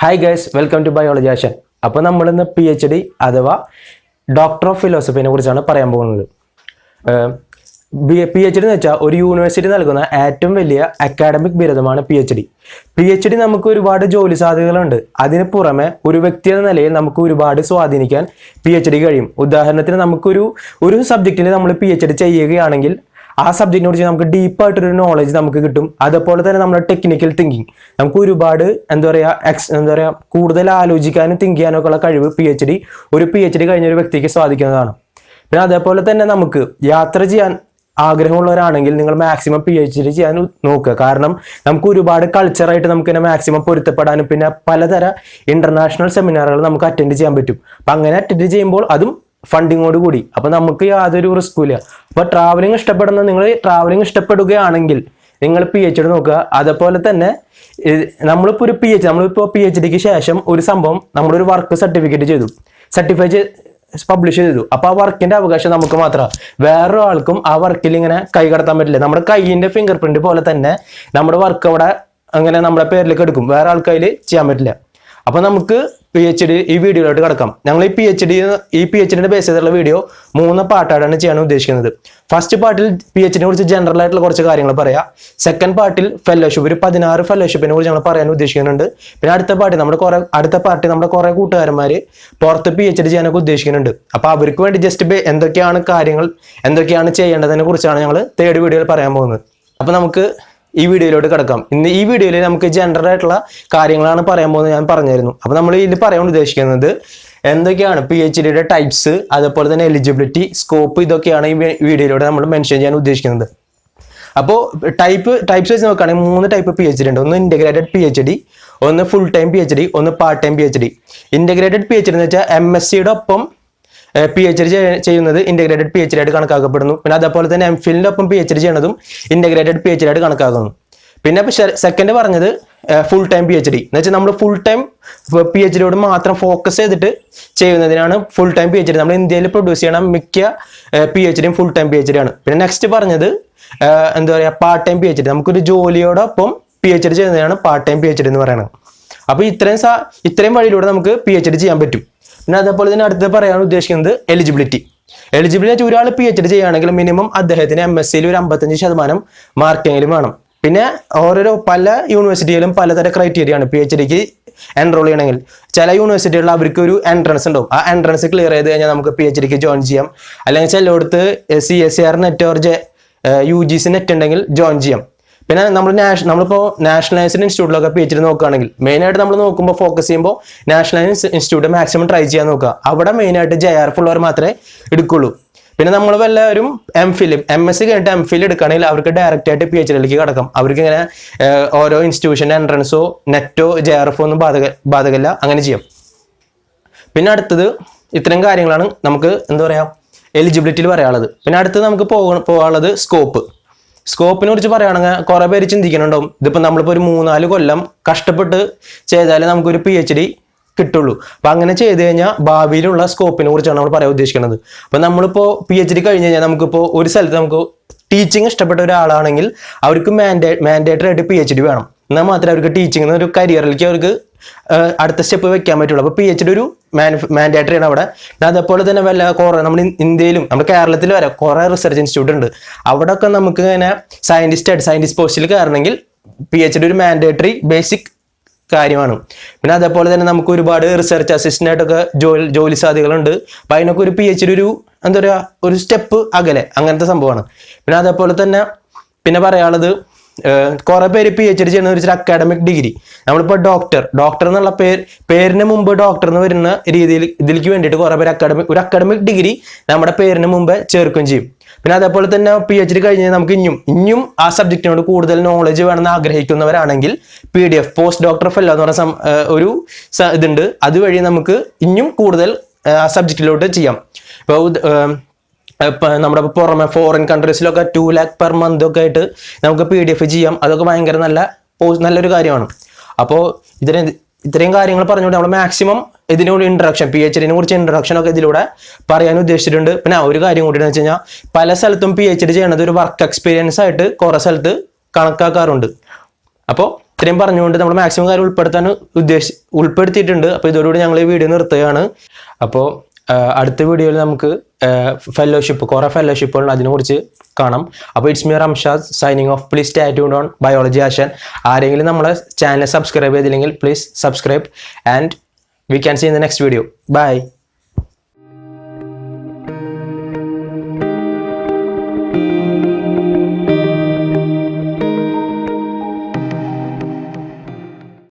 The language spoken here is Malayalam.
Hi guys, welcome to Biology Aashan. അപ്പോൾ നമ്മൾ ഇന്ന് PhD അഥവാ ഡോക്ടർ ഓഫ് ഫിലോസഫിനെ കുറിച്ചാണ് പറയാൻ പോകുന്നത്. PhD എന്ന് വെച്ചാൽ ഒരു യൂണിവേഴ്സിറ്റി നൽകുന്ന ഏറ്റവും വലിയ അക്കാഡമിക് ബിരുദമാണ് PhD. PhD നമുക്ക് ഒരുപാട് ജോലി സാധ്യതകളുണ്ട്. അതിന് പുറമെ ഒരു വ്യക്തി എന്ന നിലയിൽ നമുക്ക് ഒരുപാട് സ്വാധീനിക്കാൻ PhD കഴിയും. ഉദാഹരണത്തിന് നമുക്കൊരു സബ്ജക്റ്റിൽ നമ്മൾ PhD ചെയ്യുകയാണെങ്കിൽ ആ സബ്ജക്റ്റിനെ കുറിച്ച് നമുക്ക് ഡീപ്പായിട്ടൊരു നോളജ് നമുക്ക് കിട്ടും. അതുപോലെ തന്നെ നമ്മുടെ ടെക്നിക്കൽ തിങ്കിങ് നമുക്ക് ഒരുപാട് എന്താ പറയുക കൂടുതൽ ആലോചിക്കാനും തിങ്ക് ചെയ്യാനും ഒക്കെ ഉള്ള കഴിവ് ഒരു PhD കഴിഞ്ഞ ഒരു വ്യക്തിക്ക് സാധിക്കുന്നതാണ്. പിന്നെ അതേപോലെ തന്നെ നമുക്ക് യാത്ര ചെയ്യാൻ ആഗ്രഹമുള്ളവരാണെങ്കിൽ നിങ്ങൾ മാക്സിമം PhD ചെയ്യാൻ നോക്കുക. കാരണം നമുക്ക് ഒരുപാട് കൾച്ചറായിട്ട് നമുക്ക് തന്നെ മാക്സിമം പൊരുത്തപ്പെടാനും പിന്നെ പലതര ഇന്റർനാഷണൽ സെമിനാറുകൾ നമുക്ക് അറ്റൻഡ് ചെയ്യാൻ പറ്റും. അപ്പം അങ്ങനെ അറ്റൻഡ് ചെയ്യുമ്പോൾ അതും ഫണ്ടിങ്ങോട് കൂടി അപ്പോൾ നമുക്ക് യാതൊരു റിസ്ക്കും ഇല്ല. അപ്പോൾ നിങ്ങൾ ട്രാവലിംഗ് ഇഷ്ടപ്പെടുകയാണെങ്കിൽ നിങ്ങൾ PhD നോക്കുക. അതേപോലെ തന്നെ നമ്മളിപ്പോൾ PhDക്ക് ശേഷം ഒരു സംഭവം നമ്മളൊരു വർക്ക് സർട്ടിഫൈ പബ്ലിഷ് ചെയ്തു. അപ്പോൾ ആ വർക്കിന്റെ അവകാശം നമുക്ക് മാത്രമാണ്, വേറൊരാൾക്കും ആ വർക്കിൽ ഇങ്ങനെ കൈ കടത്താൻ പറ്റില്ല. നമ്മുടെ കൈയിന്റെ ഫിംഗർ പ്രിന്റ് പോലെ തന്നെ നമ്മുടെ വർക്ക് അവിടെ അങ്ങനെ നമ്മുടെ പേരിലേക്ക് എടുക്കും, വേറെ ആൾക്കതിൽ ചെയ്യാൻ പറ്റില്ല. അപ്പോൾ നമുക്ക് PhD ഈ വീഡിയോയിലോട്ട് കിടക്കാം. ഞങ്ങൾ ഈ PhDയുടെ ബേസ് ചെയ്തുള്ള വീഡിയോ 3 പാർട്ടായിട്ടാണ് ചെയ്യാൻ ഉദ്ദേശിക്കുന്നത്. ഫസ്റ്റ് പാർട്ടിൽ PhDനെ കുറിച്ച് ജനറൽ ആയിട്ടുള്ള കുറച്ച് കാര്യങ്ങൾ പറയാം. സെക്കൻഡ് പാർട്ടിൽ ഫെലോഷിപ്പ് ഒരു 16 ഫെലോഷിപ്പിനെ കുറിച്ച് ഞങ്ങൾ പറയാൻ ഉദ്ദേശിക്കുന്നുണ്ട്. പിന്നെ അടുത്ത പാർട്ടി നമ്മുടെ കുറെ കൂട്ടുകാരന്മാർ പുറത്ത് PhD ചെയ്യാനൊക്കെ ഉദ്ദേശിക്കുന്നുണ്ട്. അപ്പോൾ അവർക്ക് വേണ്ടി ജസ്റ്റ് എന്തൊക്കെയാണ് ചെയ്യേണ്ടതിനെ കുറിച്ചാണ് ഞങ്ങൾ തേർഡ് വീഡിയോയിൽ പറയാൻ പോകുന്നത്. അപ്പോൾ നമുക്ക് ഈ വീഡിയോയിലോട്ട് കിടക്കാം. ഇന്ന് ഈ വീഡിയോയിൽ നമുക്ക് ജനറൽ ആയിട്ടുള്ള കാര്യങ്ങളാണ് പറയാൻ പോകുന്നത്, ഞാൻ പറഞ്ഞിരുന്നു. അപ്പോൾ നമ്മൾ ഇതിൽ പറയാൻ ഉദ്ദേശിക്കുന്നത് എന്തൊക്കെയാണ് PhDയുടെ ടൈപ്സ്, അതേപോലെ തന്നെ എലിജിബിലിറ്റി, സ്കോപ്പ്, ഇതൊക്കെയാണ് ഈ വീഡിയോയിലൂടെ നമ്മൾ മെൻഷൻ ചെയ്യാൻ ഉദ്ദേശിക്കുന്നത്. അപ്പോൾ ടൈപ്സ് വെച്ച് നോക്കുകയാണെങ്കിൽ 3 ടൈപ്പ് PhD ഉണ്ട്. ഒന്ന് ഇന്റഗ്രേറ്റഡ് PhD, ഒന്ന് ഫുൾ ടൈം PhD, ഒന്ന് part time PhD. Integrated PhD എന്ന് വെച്ചാൽ MScയുടെ ഒപ്പം PhD ചെയ്യുന്നത് ഇന്റഗ്രേറ്റഡ് PhD ആയിട്ട് കണക്കാക്കപ്പെടുന്നു. പിന്നെ അതേപോലെ തന്നെ MPhilന്റെ ഒപ്പം PhD ചെയ്യുന്നതും ഇന്റഗ്രേറ്റഡ് PhD ആയിട്ട് കണക്കാക്കുന്നു. പിന്നെ സെക്കൻഡ് പറഞ്ഞത് ഫുൾ ടൈം PhD എന്ന് വെച്ചാൽ നമ്മൾ ഫുൾ ടൈം PhDയോട് മാത്രം ഫോക്കസ് ചെയ്തിട്ട് ചെയ്യുന്നതിനാണ് ഫുൾ ടൈം PhD. നമ്മൾ ഇന്ത്യയിൽ പ്രൊഡ്യൂസ് ചെയ്യണ മിക്ക PhDയും ഫുൾ ടൈം PhD ആണ്. പിന്നെ നെക്സ്റ്റ് പറഞ്ഞത് പാർട്ട് ടൈം PhD, നമുക്കൊരു ജോലിയോടൊപ്പം PhD ചെയ്യുന്നതാണ് പാർട്ട് ടൈം PhD എന്ന് പറയുന്നത്. അപ്പോൾ ഇത്രയും വഴിയിലൂടെ നമുക്ക് PhD ചെയ്യാൻ പറ്റും. പിന്നെ അതേപോലെ തന്നെ അടുത്ത് പറയാൻ ഉദ്ദേശിക്കുന്നത് എലിജിബിലിറ്റി വെച്ചാൽ ഒരാൾ PhD ചെയ്യുകയാണെങ്കിൽ മിനിമം അദ്ദേഹത്തിന് MScയിൽ ഒരു 55% മാർക്കെങ്കിലും വേണം. പിന്നെ പല യൂണിവേഴ്സിറ്റിയിലും പലതരം ക്രൈറ്റീരിയ ആണ് PhDക്ക് എൻറോൾ ചെയ്യണമെങ്കിൽ. ചില യൂണിവേഴ്സിറ്റികളിൽ അവർക്ക് ഒരു എൻട്രൻസ് ഉണ്ടാവും. ആ എൻട്രൻസ് ക്ലിയർ ചെയ്ത് കഴിഞ്ഞാൽ നമുക്ക് PhDക്ക് ജോയിൻ ചെയ്യാം. അല്ലെങ്കിൽ ചിലയിടത്ത് CSIR net or UGC net ഉണ്ടെങ്കിൽ ജോയിൻ ചെയ്യാം. പിന്നെ നമ്മളിപ്പോൾ നാഷണലൈസ്ഡ് ഇൻസ്റ്റിറ്റ്യൂട്ടിലൊക്കെ PhD നോക്കുകയാണെങ്കിൽ മെയിനായിട്ട് നമ്മൾ നോക്കുമ്പോൾ ഫോക്കസ് ചെയ്യുമ്പോൾ നാഷണലൈസ്ഡ് ഇൻസ്റ്റിറ്റ്യൂട്ട് മാക്സിമം ട്രൈ ചെയ്യാൻ നോക്കുക. അവിടെ മെയിനായിട്ട് JRF ഉള്ളവർ മാത്രമേ എടുക്കുള്ളൂ. പിന്നെ നമ്മൾ വല്ലവരും MSc കഴിഞ്ഞിട്ട് MPhil എടുക്കുകയാണെങ്കിൽ അവർക്ക് ഡയറക്റ്റ് ആയിട്ട് PhDയിലേക്ക് കിടക്കാം. അവർക്ക് ഇങ്ങനെ ഓരോ ഇൻസ്റ്റിറ്റ്യൂഷൻ്റെ എൻട്രൻസോ നെറ്റോ JRF ഒന്നും ബാധകമല്ല, അങ്ങനെ ചെയ്യാം. പിന്നെ അടുത്തത് ഇത്തരം കാര്യങ്ങളാണ് നമുക്ക് എലിജിബിലിറ്റിയിൽ പറയാനുള്ളത്. പിന്നെ അടുത്തത് നമുക്ക് പോകാനുള്ളത് സ്കോപ്പിനെ കുറിച്ച് പറയുകയാണെങ്കിൽ കുറെ പേര് ചിന്തിക്കുന്നുണ്ടാവും, ഇതിപ്പോൾ നമ്മളിപ്പോൾ ഒരു 3-4 കൊല്ലം കഷ്ടപ്പെട്ട് ചെയ്താലേ നമുക്കൊരു PhD കിട്ടുള്ളൂ. അപ്പം അങ്ങനെ ചെയ്ത് കഴിഞ്ഞാൽ ഭാവിയിലുള്ള സ്കോപ്പിനെ കുറിച്ചാണ് നമ്മൾ പറയാൻ ഉദ്ദേശിക്കുന്നത്. അപ്പം നമ്മളിപ്പോൾ PhD കഴിഞ്ഞ് കഴിഞ്ഞാൽ നമുക്കിപ്പോൾ ഒരു സ്ഥലത്ത് നമുക്ക് ടീച്ചിങ് ഇഷ്ടപ്പെട്ട ഒരാളാണെങ്കിൽ അവർക്ക് മാൻഡേറ്ററി ആയിട്ട് PhD വേണം. എന്നാൽ മാത്രമേ അവർക്ക് ടീച്ചിങ് എന്നൊരു കരിയറിലേക്ക് അവർക്ക് അടുത്ത സ്റ്റെപ്പ് വെക്കാൻ പറ്റുള്ളൂ. അപ്പോൾ PhD ഒരു മാൻഡേറ്ററി ആണ് അവിടെ. അതേപോലെ തന്നെ നമ്മുടെ ഇന്ത്യയിലും നമ്മുടെ കേരളത്തിൽ വരെ കുറേ റിസർച്ച് ഇൻസ്റ്റിറ്റ്യൂട്ട് ഉണ്ട്. അവിടെ ഒക്കെ നമുക്ക് ഇങ്ങനെ സയന്റിസ്റ്റ് പോസ്റ്റിൽ കയറണമെങ്കിൽ PhD ഒരു മാൻഡേറ്ററി ബേസിക് കാര്യമാണ്. പിന്നെ അതേപോലെ തന്നെ നമുക്ക് ഒരുപാട് റിസർച്ച് അസിസ്റ്റന്റ് ആയിട്ടൊക്കെ ജോലി സാധ്യതകളുണ്ട്. അപ്പം അതിനൊക്കെ ഒരു PhD ഒരു സ്റ്റെപ്പ് അകലെ അങ്ങനത്തെ സംഭവമാണ്. പിന്നെ അതേപോലെ തന്നെ പിന്നെ പറയാനുള്ളത് കുറെ പേര് PhD ചെയ്യുന്ന ഒരു അക്കാഡമിക് ഡിഗ്രി, നമ്മളിപ്പോൾ ഡോക്ടർ എന്നുള്ള പേരിന് മുമ്പ് ഡോക്ടർ എന്ന് വരുന്ന രീതിയിൽ ഇതിലേക്ക് വേണ്ടിയിട്ട് കുറെ പേര് അക്കാഡമിക് ഡിഗ്രി നമ്മുടെ പേരിന് മുമ്പ് ചേർക്കുകയും ചെയ്യും. പിന്നെ അതേപോലെ തന്നെ PhD കഴിഞ്ഞാൽ നമുക്ക് ഇനിയും ആ സബ്ജക്റ്റിനോട് കൂടുതൽ നോളജ് വേണമെന്ന് ആഗ്രഹിക്കുന്നവരാണെങ്കിൽ PDF പോസ്റ്റ് ഡോക്ടർ ഫെല്ലോ എന്ന് പറഞ്ഞ ഒരു ഇതുണ്ട്. അതുവഴി നമുക്ക് ഇനിയും കൂടുതൽ ആ സബ്ജക്റ്റിലോട്ട് ചെയ്യാം. ഇപ്പോൾ നമ്മുടെ പുറമെ ഫോറിൻ കൺട്രീസിലൊക്കെ 2 lakh per month ഒക്കെ ആയിട്ട് നമുക്ക് PDF ചെയ്യാം. അതൊക്കെ ഭയങ്കര നല്ലൊരു കാര്യമാണ്. അപ്പോൾ ഇത്രയും കാര്യങ്ങൾ പറഞ്ഞുകൊണ്ട് നമ്മൾ മാക്സിമം ഇതിനോട് PhDനെ കുറിച്ച് ഇൻട്രൊഡക്ഷൻ ഒക്കെ ഇതിലൂടെ പറയാൻ ഉദ്ദേശിച്ചിട്ടുണ്ട്. പിന്നെ ഒരു കാര്യം കൂടി എന്ന് വെച്ച് കഴിഞ്ഞാൽ പല സ്ഥലത്തും PhD ചെയ്യണത് ഒരു വർക്ക് എക്സ്പീരിയൻസ് ആയിട്ട് കുറേ സ്ഥലത്ത് കണക്കാക്കാറുണ്ട്. അപ്പോൾ ഇത്രയും പറഞ്ഞുകൊണ്ട് നമ്മൾ മാക്സിമം കാര്യം ഉൾപ്പെടുത്തിയിട്ടുണ്ട്. അപ്പോൾ ഇതോടുകൂടി ഞങ്ങൾ ഈ വീഡിയോ നിർത്തുകയാണ്. അപ്പോൾ അടുത്ത വീഡിയോയിൽ നമുക്ക് ഫെലോഷിപ്പ്, കുറേ ഫെലോഷിപ്പുകളുണ്ട്, അതിനെക്കുറിച്ച് കാണാം. അപ്പോൾ it's me Ramshad signing off. Please stay tuned on biology Aashan. ആരെങ്കിലും നമ്മളെ ചാനൽ സബ്സ്ക്രൈബ് ചെയ്തില്ലെങ്കിൽ please subscribe, and we can see in the next video. Bye.